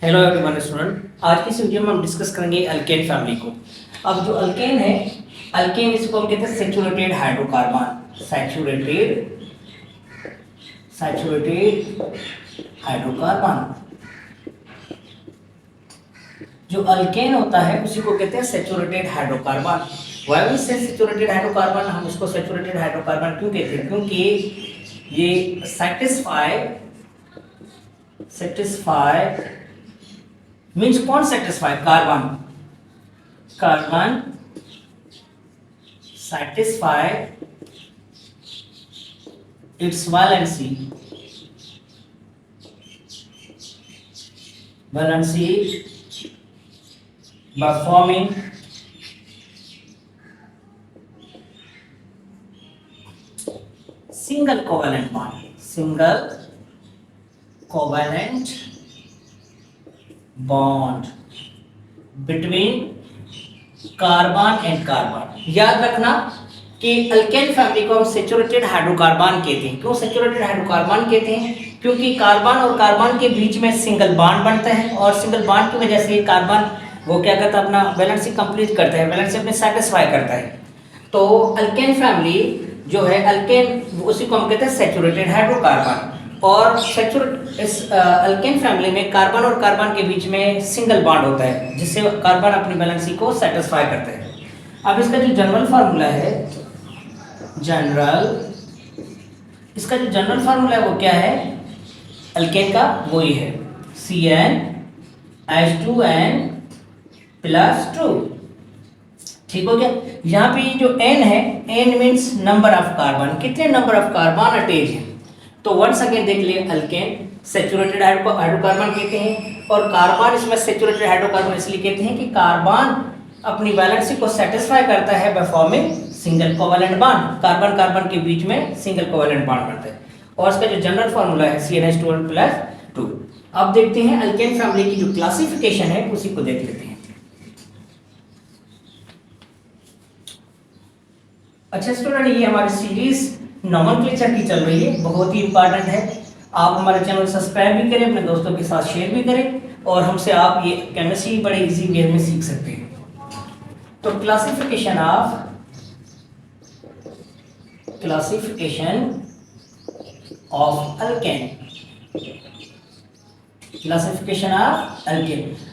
Hello everyone student, आज की इस वीडियो में हम डिस्कस करेंगे अल्केन फैमिली को। अब जो अल्केन है, अल्केन इसको हम कहते हैं सैचुरेटेड हाइड्रोकार्बन। Saturated hydrocarbon. जो अल्केन होता है उसी को कहते हैं सैचुरेटेड हाइड्रोकार्बन। व्हाई वी से सैचुरेटेड हाइड्रोकार्बन, हम इसको सैचुरेटेड हाइड्रोकार्बन क्यों कहते हैं? क्योंकि ये सेटिस्फाई मीन्स कौन satisfy? Carbon satisfy its valency by forming single covalent bond between carbon and carbon. याद रखना कि अल्केन फैमिली को हम सैचुरेटेड हाइड्रोकार्बन कहते हैं। क्यों सैचुरेटेड हाइड्रोकार्बन कहते हैं? क्योंकि कार्बन और कार्बन के बीच में सिंगल बॉन्ड बनता है और सिंगल बॉन्ड की वजह से कार्बन वो क्या करता है, अपना वैलेंसी कंप्लीट करता है, वैलेंसी अपने सेटिस्फाई करता है। तो अल्केन फैमिली जो है, अल्केन उसी को हम कहते हैं सैचुरेटेड हाइड्रोकार्बन। और अल्केन फैमिली में कार्बन और कार्बन के बीच में सिंगल बॉन्ड होता है जिससे कार्बन अपनी वैलेंसी को सेटिस्फाई करता है। अब इसका जो जनरल फार्मूला है, इसका जो जनरल फार्मूला है वो क्या है अल्केन का? वो ही है CnH2n+2। ठीक हो गया। यहाँ पे जो n है, n means number of carbon, कितने नंबर ऑफ कार्बन अटैच है। तो वंस अगेन देख लिए, अल्केन सैचुरेटेड हाइड्रोकार्बन कहते हैं और कार्बन इसमें सैचुरेटेड हाइड्रोकार्बन इसलिए कहते हैं कि कार्बन अपनी वैलेंसी को सेटिस्फाई करता है by forming single covalent bond. Carbon carbon के बीच में सिंगल कोवेलेंट बॉन्ड बनता है और इसका जो जनरल फार्मूला है CnH2n+2। अब देखते हैं अल्केन फैमिली की जो क्लासिफिकेशन है उसी को देख लेते हैं। अच्छा स्टूडेंट, ये हमारी सीरीज नोमेनक्लेचर की चल रही है, बहुत ही इंपॉर्टेंट है। आप हमारे चैनल को सब्सक्राइब भी करें, अपने दोस्तों के साथ शेयर भी करें और हमसे आप ये केमिस्ट्री बड़े इजी वे में सीख सकते हैं। तो क्लासिफिकेशन ऑफ अल्केन।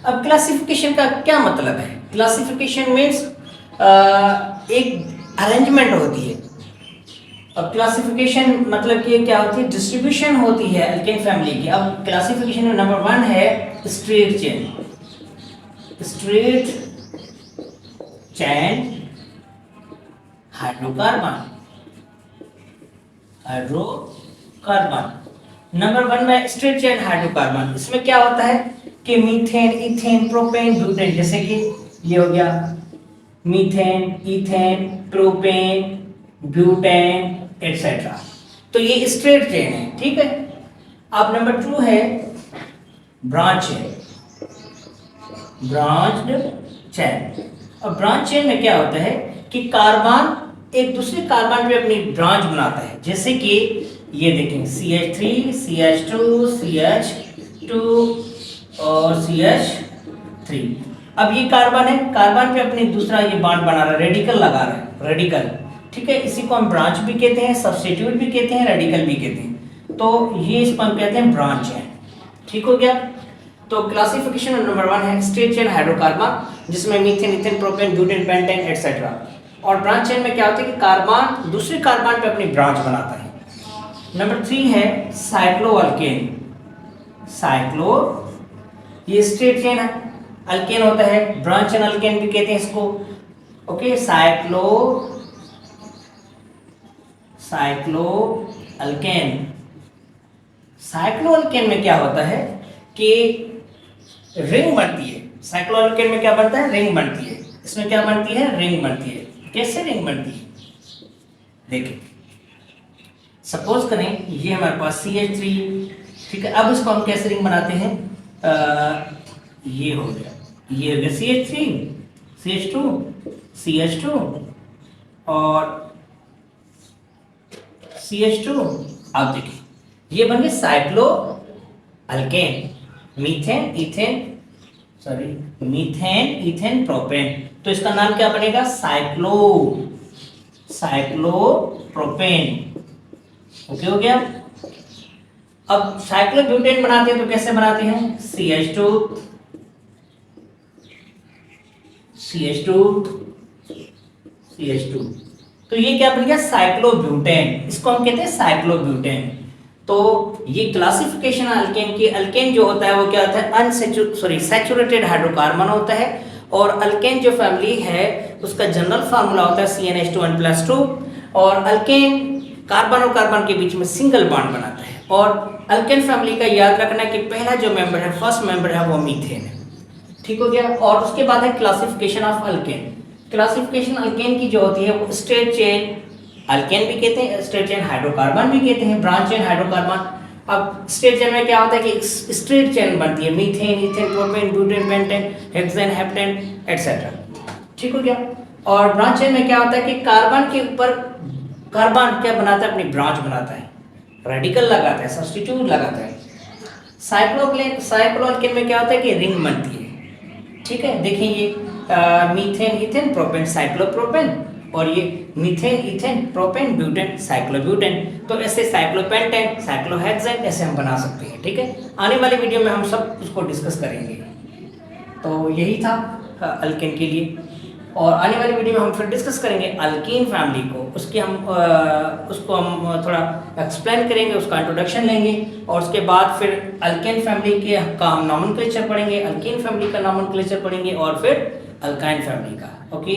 अब क्लासिफिकेशन का क्या मतलब है? क्लासिफिकेशन मीन्स एक अरेंजमेंट होती है। अब क्लासिफिकेशन मतलब कि क्या होती है? डिस्ट्रीब्यूशन होती है अल्केन फैमिली की। अब क्लासिफिकेशन में नंबर 1 है स्ट्रेट चेन हाइड्रोकार्बन। नंबर 1 में स्ट्रेट चेन हाइड्रोकार्बन। इसमें क्या होता है कि मीथेन, इथेन, प्रोपेन, ब्यूटेन, जैसे कि ये हो गया methane, ethane, propane, butane etcetera. तो ये स्ट्रेट चेन है, ठीक है। अब नंबर 2 है ब्रांच चेन। अब ब्रांच चेन में क्या होता है कि कार्बन एक दूसरे कार्बन पे अपनी ब्रांच बनाता है। जैसे कि ये देखें CH3, CH2, CH2 और CH3। अब ये कार्बन है, कार्बन पे अपनी दूसरा ये बॉन्ड बना रहा है, रेडिकल लगा रहा है, रेडिकल, ठीक है। इसी को हम ब्रांच भी कहते हैं, सब्स्टिट्यूट भी कहते हैं, रेडिकल भी कहते हैं। तो ये इसको हम कहते हैं ब्रांच है, ठीक हो गया। तो क्लासिफिकेशन नंबर 1 है स्ट्रेट चेन हाइड्रोकार्बन, जिसमें methane, ethane, propane, butane, pentane etcetera. और ब्रांच चेन में क्या होता है कि कार्बन दूसरे कार्बन पे अपनी ब्रांच बनाता है। नंबर 3 है साइक्लोअल्केन। ये स्ट्रेट चेन अल्केन होता है, ब्रांच चेन अल्केन भी कहते हैं इसको, ओके। साइक्लोअल्केन में क्या होता है कि रिंग बनती है। साइक्लोअल्केन में क्या बनता है? रिंग बनती है। इसमें क्या बनती है? रिंग बनती है। कैसे रिंग बनती है? देखिए, सपोज करें ये हमारे पास CH3, ठीक है। अब इसको हम कैसे रिंग बनाते हैं? ये हो गया CH3, CH2, CH2 और CH2। अब देखिए ये बन गए cyclo alkane. Methane ethane methane ethane propane, तो इसका नाम क्या बनेगा? साइक्लोप्रोपेन। ओके हो गया। अब साइक्लोब्यूटेन बनाते हैं तो कैसे बनाते हैं? CH2 तो ये क्या बन गया? साइक्लोब्यूटेन। इसको हम कहते हैं साइक्लोब्यूटेन। तो ये क्लासिफिकेशन अल्केन की, अल्केन जो होता है वो क्या होता है? सैचुरेटेड हाइड्रोकार्बन होता है। और अल्केन जो फैमिली है उसका जनरल फार्मूला होता है CnH2n+2। और अल्केन कार्बन और कार्बन के बीच में सिंगल बॉन्ड बनाता है। और अल्केन फैमिली का याद रखना कि पहला जो मेंबर है, फर्स्ट मेंबर है, वो मीथेन है। ठीक हो गया। और उसके बाद है classification of alkane. Classification alkane की जो होती है वो स्ट्रेट चेन अल्केन भी कहते हैं, स्ट्रेट चेन हाइड्रोकार्बन भी कहते हैं, ब्रांच चेन हाइड्रोकार्बन। अब स्ट्रेट चेन में क्या होता है कि स्ट्रेट चेन बनती है, methane ethane propane butane pentane hexane heptane etcetera. ठीक हो गया। और ब्रांच चेन में क्या होता है कि कार्बन के ऊपर कार्बन क्या बनाता है? अपनी ब्रांच बनाता है, रेडिकल लगाता है, सब्स्टिट्यूट लगाता है। साइक्लोअल्केन में क्या होता है कि रिंग बनती है। ठीक है, देखिए ये मीथेन इथेन प्रोपेन साइक्लोप्रोपेन, और ये methane ethane propane butane cyclobutane. तो ऐसे साइक्लोपेंटेन साइक्लोहेक्सेन ऐसे हम बना सकते हैं। ठीक है, आने वाले वीडियो में हम सब उसको डिस्कस करेंगे। तो यही था अल्केन के लिए। और आने वाली वीडियो में हम फिर डिस्कस करेंगे अल्कीन फैमिली को, उसको हम थोड़ा एक्सप्लेन करेंगे, उसका इंट्रोडक्शन लेंगे। और उसके बाद फिर अल्केन फैमिली के का हम नॉमेनक्लेचर पढ़ेंगे, अल्कीन फैमिली का नॉमेनक्लेचर पढ़ेंगे, और फिर अल्काइन फैमिली का। ओके।